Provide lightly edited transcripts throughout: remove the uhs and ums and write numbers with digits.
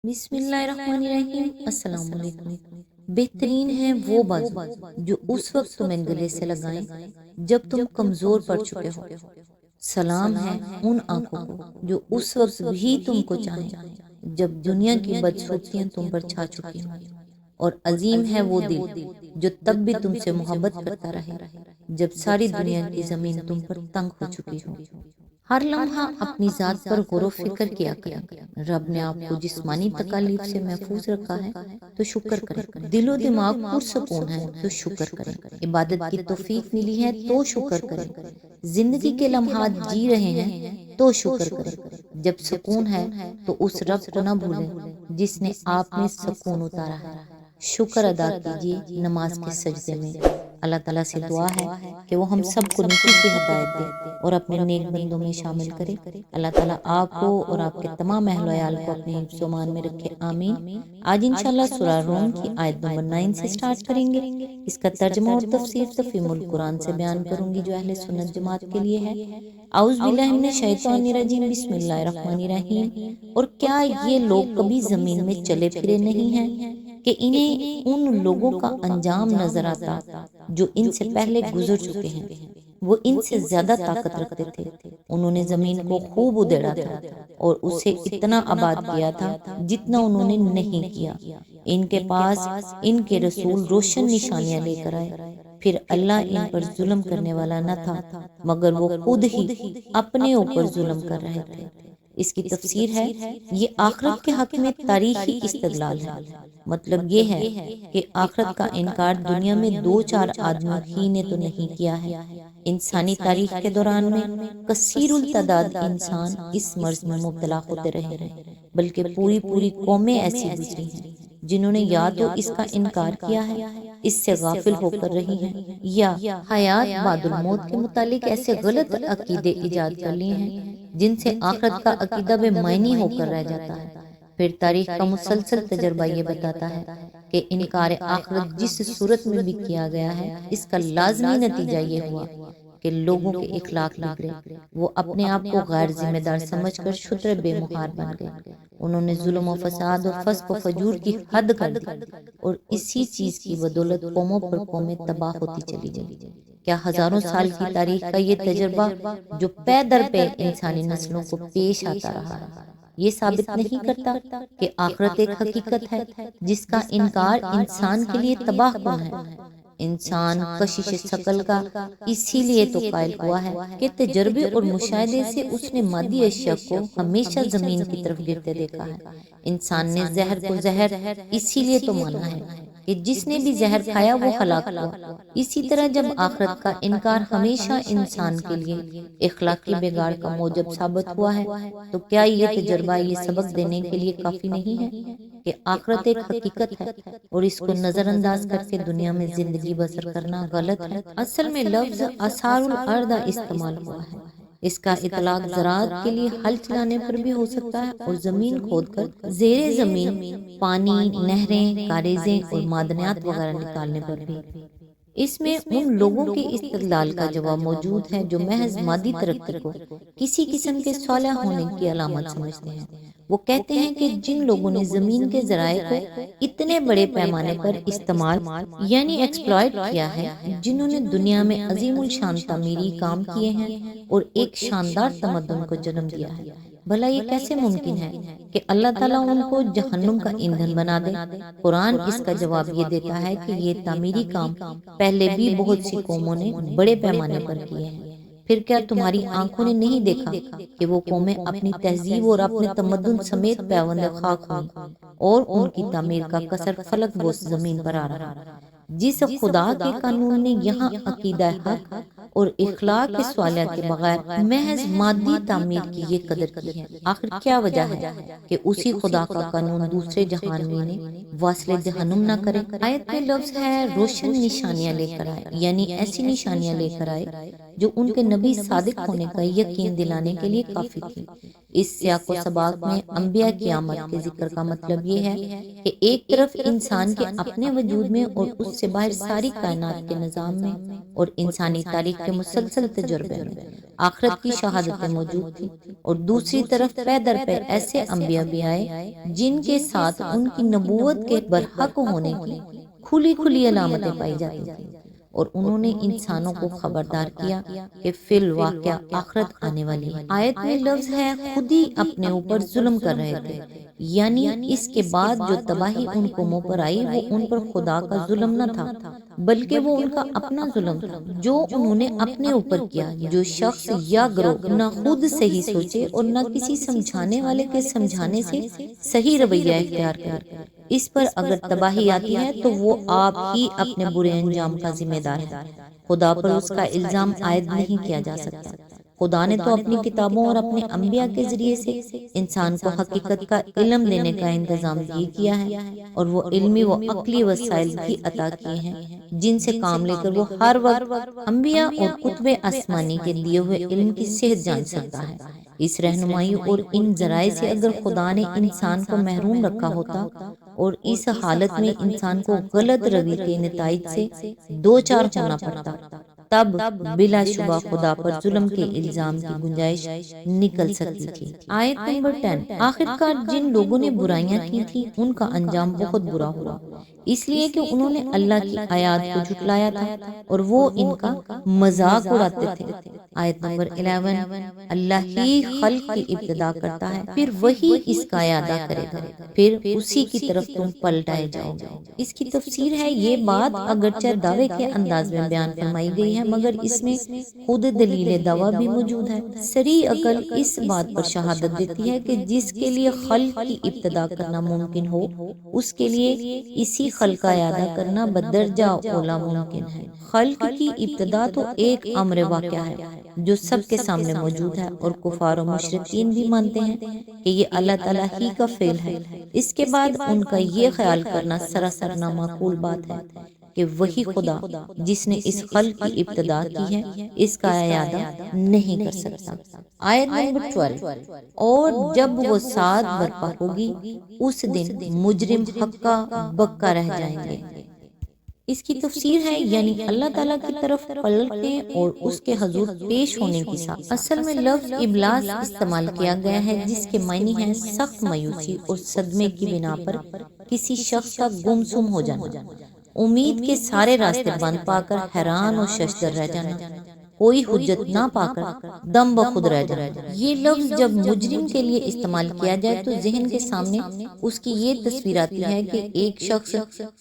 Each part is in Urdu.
بسم اللہ الرحمن الرحیم۔ السلام علیکم۔ بہترین ہے وہ بازو جو اس وقت تمہیں گلے سے لگائیں جب تم کمزور پڑ چکے ہو۔ سلام ہے ان آنکھوں کو جو اس وقت بھی تم کو چاہیں جب دنیا کی بدسلوکیاں تم پر چھا چکی ہوں، اور عظیم ہے وہ دل جو تب بھی تم سے محبت کرتا رہے جب ساری دنیا کی زمین تم پر تنگ ہو چکی ہو۔ ہر لمحہ اپنی ذات پر غور و فکر کیا کریں۔ رب نے آپ کو جسمانی تکالیف سے محفوظ رکھا ہے تو شکر کریں۔ دل و دماغ پرسکون ہے تو شکر کریں۔ عبادت کی توفیق ملی ہے تو شکر کریں۔ زندگی کے لمحات جی رہے ہیں تو شکر کریں۔ جب سکون ہے تو اس رب کو نہ بھولیں جس نے آپ میں سکون اتارا ہے۔ شکر ادا کیجیے نماز کے سجدے میں۔ اللہ تعالیٰ سے دعا ہے کہ وہ ہم سب کو نیکی کی ہدایت دے اور اپنے نیک بندوں میں شامل کرے۔ اللہ تعالیٰ آپ کو اور آپ کے تمام اہل و عیال کو اپنے حفظ و امان میں رکھے، آمین۔ آج انشاءاللہ سورہ روم کی آیت نمبر 9 سے سٹارٹ کریں گے۔ اس کا ترجمہ اور تفسیر تفہیم القرآن سے بیان کروں گی جو اہل سنت جماعت کے لیے ہے۔ اعوذ باللہ من الشیطان الرجیم، بسم اللہ الرحمن الرحیم۔ اور کیا یہ لوگ کبھی زمین میں چلے پھرے نہیں ہیں کہ انہیں ان لوگوں کا انجام نظر آتا جو ان سے پہلے گزر چکے ہیں؟ وہ ان سے زیادہ طاقت رکھتے تھے، انہوں نے زمین کو خوب ادھیڑا تھا اور اسے اتنا آباد کیا تھا جتنا انہوں نے نہیں کیا۔ ان کے پاس ان کے رسول روشن نشانیاں لے کر آئے، پھر اللہ ان پر ظلم کرنے والا نہ تھا مگر وہ خود ہی اپنے اوپر ظلم کر رہے تھے۔ اس کی تفسیر ہے، یہ آخرت کے حق میں تاریخی استدلال ہے۔ مطلب یہ ہے کہ آخرت کا انکار دنیا میں دو چار آدمیوں ہی نے تو نہیں کیا ہے۔ انسانی تاریخ کے دوران میں کثیر التعداد انسان اس مرض میں مبتلا ہوتے رہے ہیں، بلکہ پوری قومیں ایسی گزری ہیں جنہوں نے یا تو اس کا انکار کیا ہے، اس سے غافل ہو کر رہی ہیں، یا حیات بعد الموت کے متعلق ایسے غلط عقیدے ایجاد کر لیے ہیں جن سے آخرت کا عقیدہ بے معنی ہو کر رہ جاتا ہے۔ پھر تاریخ کا مسلسل تجربہ یہ بتاتا ہے کہ انکار آخرت جس صورت میں بھی کیا گیا ہے، اس کا لازمی نتیجہ یہ ہوا کہ لوگوں کے اخلاق بگڑے، وہ اپنے آپ کو غیر ذمہ دار سمجھ کر شتر بے مہار بن گئے۔ انہوں نے ظلم و فساد اور فسق و فجور کی حد کر دی اور اسی چیز کی بدولت قوموں پر قومیں تباہ ہوتی چلی گئیں۔ کیا ہزاروں سال کی تاریخ کا یہ تجربہ جو پے در پے انسانی نسلوں کو پیش آتا رہا ہے، یہ ثابت نہیں کرتا کہ آخرت ایک حقیقت ہے جس کا انکار انسان کے لیے تباہ کن ہے؟ انسان کشش ثقل کا اسی لیے تو قائل ہوا ہے کہ تجربے اور مشاہدے سے اس نے مادی اشیاء کو ہمیشہ زمین کی طرف گرتے دیکھا ہے۔ انسان نے زہر کو زہر اسی لیے تو مانا ہے کہ جس نے بھی زہر کھایا وہ ہلاک ہوا۔ اسی طرح جب آخرت کا انکار ہمیشہ انسان کے لیے اخلاقی بگاڑ کا موجب ثابت ہوا ہے تو کیا یہ تجربہ یہ سبق دینے کے لیے کافی نہیں ہے کہ آخرت ایک حقیقت ہے اور اس کو نظر انداز کر کے دنیا میں زندگی بسر کرنا غلط ہے؟ اصل میں لفظ آثار الارض استعمال ہوا ہے۔ اس کا اطلاق زراعت کے لیے ہل چلانے پر بھی ہو سکتا ہے اور زمین کھود کر زیر زمین پانی، نہریں، کاریزیں اور معدنیات وغیرہ نکالنے پر بھی۔ اس میں ان لوگوں کے استدلال کا جواب موجود ہے جو محض مادی ترقی کو کسی قسم کے صالح ہونے کی علامت سمجھتے ہیں۔ وہ کہتے ہیں کہ جن لوگوں نے زمین کے ذرائع کو اتنے بڑے پیمانے پر استعمال یعنی ایکسپلائٹ کیا ہے، جنہوں نے دنیا میں عظیم الشان تعمیری کام کیے ہیں اور ایک شاندار تمدن کو جنم دیا ہے، بھلا یہ کیسے ممکن ہے کہ اللہ تعالیٰ ان کو جہنم کا ایندھن بنا دے؟ قرآن اس کا جواب یہ دیتا ہے کہ یہ تعمیری کام پہلے بھی بہت سی قوموں نے بڑے پیمانے پر کیے ہیں۔ پھر کیا تمہاری آنکھوں نے نہیں دیکھا کہ وہ قومیں اپنی تہذیب اور اپنے تمدن سمیت پیوند خاک ہوئیں اور ان کی تعمیر کا کثر فلک بوس زمین پر آ رہا؟ جس خدا کے قانون نے یہاں عقیدہ حق اور اخلاق صالحہ کے بغیر محض مادی تعمیر کی یہ قدر کی ہے، آخر کیا وجہ ہے کہ اسی خدا کا قانون دوسرے جہانوی نے واصل جہنم نہ کرے؟ آیت میں لفظ ہے روشن نشانیاں لے کر آئے، یعنی ایسی نشانیاں لے کر آئے جو ان کے نبی صادق ہونے کا یقین دلانے کے لیے کافی تھی۔ اس سیاق و سباق میں انبیاء کی آمد کے ذکر کا مطلب یہ ہے کہ ایک طرف انسان کے اپنے وجود میں اور اس سے باہر ساری کائنات کے نظام میں اور انسانی تاریخ کے مسلسل تجربے میں آخرت کی شہادتیں موجود تھیں، اور دوسری طرف پے در پے ایسے انبیاء بھی آئے جن کے ساتھ ان کی نبوت کے برحق ہونے کی کھلی کھلی علامتیں پائی جاتی تھیں، اور انہوں نے انسانوں کو خبردار کیا کہ فی الواقع آخرت آنے والی ہے۔ آیت میں لفظ ہے خود ہی اپنے اوپر ظلم کر رہے تھے، یعنی اس کے بعد جو تباہی ان کو منہ پر آئی وہ ان پر خدا کا ظلم نہ تھا، بلکہ وہ ان کا اپنا ظلم تھا جو انہوں نے اپنے اوپر کیا۔ جو شخص یا گروہ نہ خود صحیح سوچے اور نہ کسی سمجھانے والے کے سمجھانے سے صحیح رویہ اختیار کرے، اس پر اگر تباہی آتی ہے تو وہ آپ ہی اپنے برے انجام کا ذمہ دار ہے، خدا پر اس کا الزام عائد نہیں کیا جا سکتا۔ خدا نے تو اپنی کتابوں اور اپنے انبیاء کے ذریعے سے انسان کو حقیقت کا علم دینے کا انتظام بھی کیا ہے، اور وہ علمی و عقلی وسائل بھی عطا کیے ہیں جن سے کام لے کر وہ ہر وقت انبیاء اور کتب آسمانی کے دیے ہوئے علم کی صحت جان سکتا ہے۔ اس رہنمائی اور ان ذرائع سے اگر خدا نے انسان کو محروم رکھا ہوتا اور اس حالت میں انسان کو غلط روی کے نتائج سے دوچار ہونا پڑتا، تب بلا شبہ خدا پر ظلم کے الزام کی گنجائش نکل سکتی تھی۔ آیت نمبر 10، آخرکار جن لوگوں نے برائیاں کی تھی ان کا انجام بہت برا ہوا، اس لیے کہ انہوں نے اللہ کی آیات کو جھٹلایا تھا اور وہ ان کا مذاق اڑاتے تھے۔ آیت نمبر 11، اللہ ہی خلق کی ابتدا کرتا ہے، پھر وہی اس کا اعادہ کرے گا، پھر اسی کی طرف تم پلٹائے جاؤ گے۔ اس کی تفسیر ہے یہ بات اگرچہ دعوے کے انداز میں بیان فرمائی گئی ہے مگر اس میں خود دلیل دعویٰ بھی موجود ہے۔ صریح عقل اس بات پر شہادت دیتی ہے کہ جس کے لیے خلق کی ابتدا کرنا ممکن ہو اس کے لیے اسی خلق کا اعادہ کرنا بدرجہ اولا ممکن ہے۔ خلق کی ابتدا تو ایک امر واقعہ ہے جو سب کے سامنے موجود ہے، اور کفار و مشرکین بھی مانتے ہیں کہ یہ اللہ تعالیٰ ہی کا فعل ہے۔ اس کے بعد ان کا یہ خیال کرنا سراسر نامعقول بات ہے کہ وہی خدا جس نے اس خلق کی ابتدا کی ہے اس کا اعادہ نہیں کر سکتا۔ آیت نمبر 12، اور جب وہ ساعت برپا ہوگی اس دن مجرم ہکا بکا رہ جائیں گے۔ اس کی تفسیر ہے یعنی اللہ تعالیٰ کی طرف پلٹنے اور اس کے حضور پیش ہونے کی ساتھ۔ اصل میں لفظ ابلاس استعمال کیا گیا ہے جس کے معنی ہے سخت مایوسی اور صدمے کی بنا پر کسی شخص کا گم سم ہو جانا، امید کے سارے راستے بند پا کر حیران اور ششدر رہ جانا، کوئی حجت نہ پا کر دم بخود رہ جانا۔ یہ لفظ جب مجرم کے لیے استعمال کیا جائے تو ذہن کے سامنے اس کی یہ تصویر آتی ہے کہ ایک شخص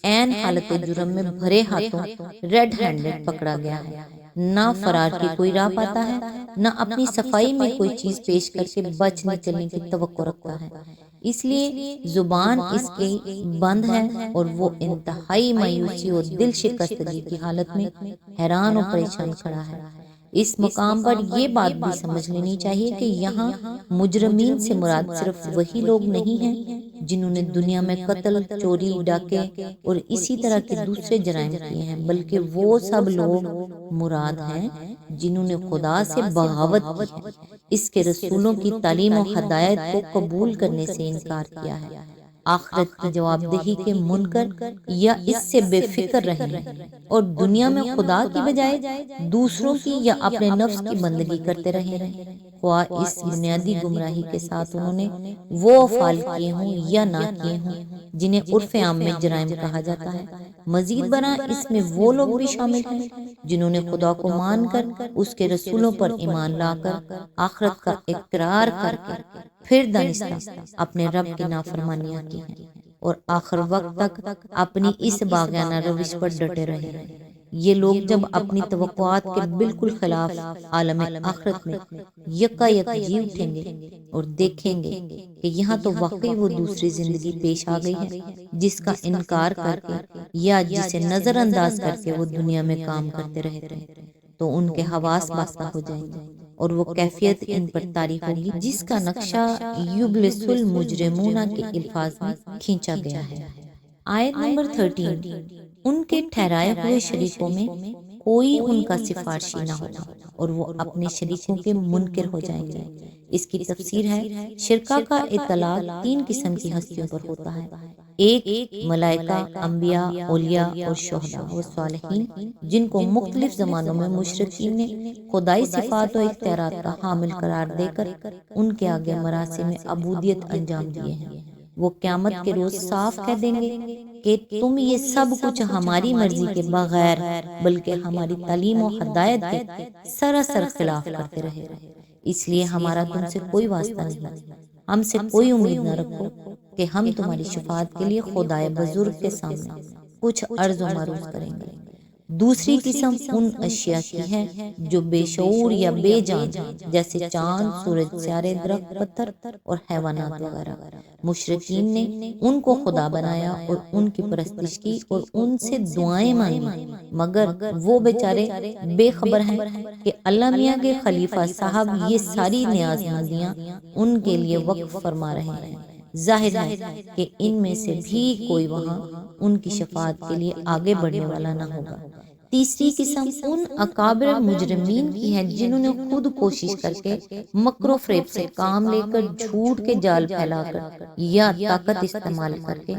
عین حالت جرم میں بھرے ہاتھوں ریڈ ہینڈڈ پکڑا گیا ہے، نہ فرار کی کوئی راہ پاتا ہے، نہ اپنی صفائی میں کوئی چیز پیش کر کے بچ نکلنے کی توقع رکھتا ہے، اس لیے زبان اس کی بند ہے اور وہ انتہائی مایوسی اور دل شکستگی کی حالت میں حیران اور پریشان کھڑا ہے۔ اس مقام پر یہ بات بھی سمجھ لینی چاہیے کہ یہاں مجرمین سے مراد صرف وہی لوگ نہیں ہیں جنہوں نے دنیا میں قتل، چوری، ڈاکے اور اسی طرح کے دوسرے جرائم کیے ہیں، بلکہ وہ سب لوگ مراد ہیں جنہوں نے خدا سے بغاوت کی ہے، اس کے رسولوں کی تعلیم و ہدایت کو قبول کرنے سے انکار کیا ہے، آخرت کی جواب دہی کے منکر یا اس سے بے فکر رہے ہیں، اور دنیا میں خدا کی بجائے دوسروں کی یا اپنے نفس کی بندگی کرتے رہے ہیں، خواہ اس بنیادی گمراہی کے ساتھ انہوں نے وہ افعال کیے ہوں یا نہ کیے ہوں جنہیں عرف عام میں جرائم کہا جاتا ہے۔ مزید برآں اس میں وہ لوگ بھی شامل ہیں جنہوں نے خدا کو مان کر، اس کے رسولوں پر ایمان لا کر، آخرت کا اقرار کر کے پھر دانستہ اپنے رب کی نافرمانیاں کی ہیں اور آخر وقت تک اپنی اس باغیانہ روش پر ڈٹے رہے ہیں۔ یہ لوگ جب اپنی توقعات کے بالکل خلاف عالم آخرت میں یکا یک جی اٹھیں گے اور دیکھیں گے کہ یہاں تو واقعی وہ دوسری زندگی پیش آ گئی ہے جس کا انکار کر کے یا جسے نظر انداز کر کے وہ دنیا میں کام کرتے رہے تھے، تو ان کے حواس باختہ ہو جائیں گے اور وہ کیفیت ان پر طاری ہوگی جس کا نقشہ یبلس المجرمون کے الفاظ میں کھینچا گیا ہے۔ آیت نمبر 13، ان کے ٹھہرائے ہوئے شریکوں میں کوئی ان کا سفارشی نہ ہوگا اور وہ اپنے شریکوں کے منکر ہو جائیں گے۔ اس کی تفسیر ہے، شرکا کا اطلاق 3 قسم کی ہستیوں پر ہوتا ہے۔ ایک ملائکہ، انبیاء، اولیاء اور شہداء و صالحین، جن کو مختلف زمانوں میں مشرکین نے خدائی صفات و اختیارات کا حامل قرار دے کر ان کے آگے مراسم عبودیت انجام دیے ہیں۔ وہ قیامت کے روز صاف کہہ دیں گے کہ تم یہ سب کچھ ہماری مرضی کے بغیر بلکہ ہماری تعلیم و ہدایت کے سراسر خلاف کرتے رہے، اس لیے ہمارا تم سے کوئی واسطہ نہیں، ہم سے کوئی امید نہ رکھو کہ ہم تمہاری شفاعت کے لیے خدائے بزرگ کے سامنے کچھ عرض و معروض کریں گے۔ دوسری قسم ان اشیاء کی ہے جو بے شعور یا بے جان ہیں، جیسے چاند، سورج، سیارے، درخت، پتھر اور حیوانات وغیرہ۔ مشرکین نے ان کو خدا بنایا اور ان کی پرستش کی اور ان سے دعائیں مانگی، مگر وہ بیچارے بے خبر ہیں کہ اللہ میاں کے خلیفہ صاحب یہ ساری نیاز مندیاں ان کے لیے وقف فرما رہے ہیں۔ ظاہر ہے کہ ان میں سے بھی کوئی وہاں ان کی شفاعت کے لیے آگے بڑھنے والا نہ ہوگا۔ تیسری قسم ان اکابر مجرمین کی ہے جنہوں نے خود کوشش کر کے مکر و فریب سے کام لے کر جھوٹ کے جال پھیلا کر یا طاقت استعمال کر کے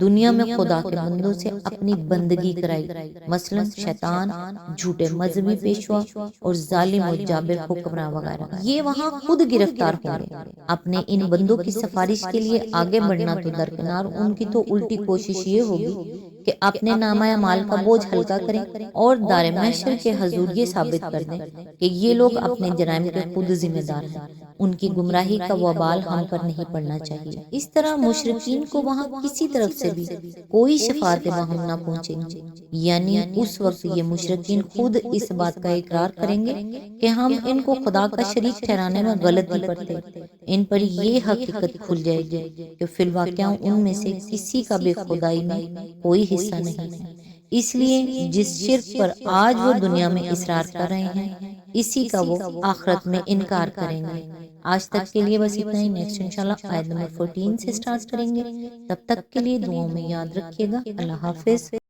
دنیا میں خدا کے بندوں سے اپنی بندگی کرائی، مثلا شیطان، جھوٹے مذہبی پیشوا اور ظالم و جابر حکمراں وغیرہ۔ یہ وہاں خود گرفتار ہوں گے۔ اپنے ان بندوں کی سفارش کے لیے آگے بڑھنا تو درکنار، ان کی تو الٹی کوشش یہ ہوگی کہ اپنے نامہ اعمال کا بوجھ ہلکا کریں اور دار محشر کے حضور یہ ثابت کر دیں کہ یہ لوگ اپنے جرائم کے خود ذمہ دار ہیں، ان کی گمراہی کا وبال ہم پر نہیں پڑنا چاہیے۔ اس طرح مشرکین کو وہاں کسی طرف سے بھی کوئی شفاعت باہم نہ پہنچے گی، یعنی اس وقت یہ مشرکین خود اس بات کا اقرار کریں گے کہ ہم ان کو خدا کا شریک ٹھہرانے میں غلطی پر تھے۔ ان پر یہ حقیقت کھل جائے گی کہ فی الواقع ان میں سے کسی کا بھی خدائی میں کوئی حصہ نہیں ہے۔ اس لیے جس شرک پر آج وہ دنیا میں اصرار کر رہے ہیں، اسی کا وہ آخرت میں انکار کریں گے۔ آج تک کے لیے بس اتنا ہی، نیکسٹ انشاءاللہ آیت نمبر 14 سے سٹارٹ کریں گے۔ تب تک کے لیے دعاؤں میں یاد رکھیے گا۔ اللہ حافظ۔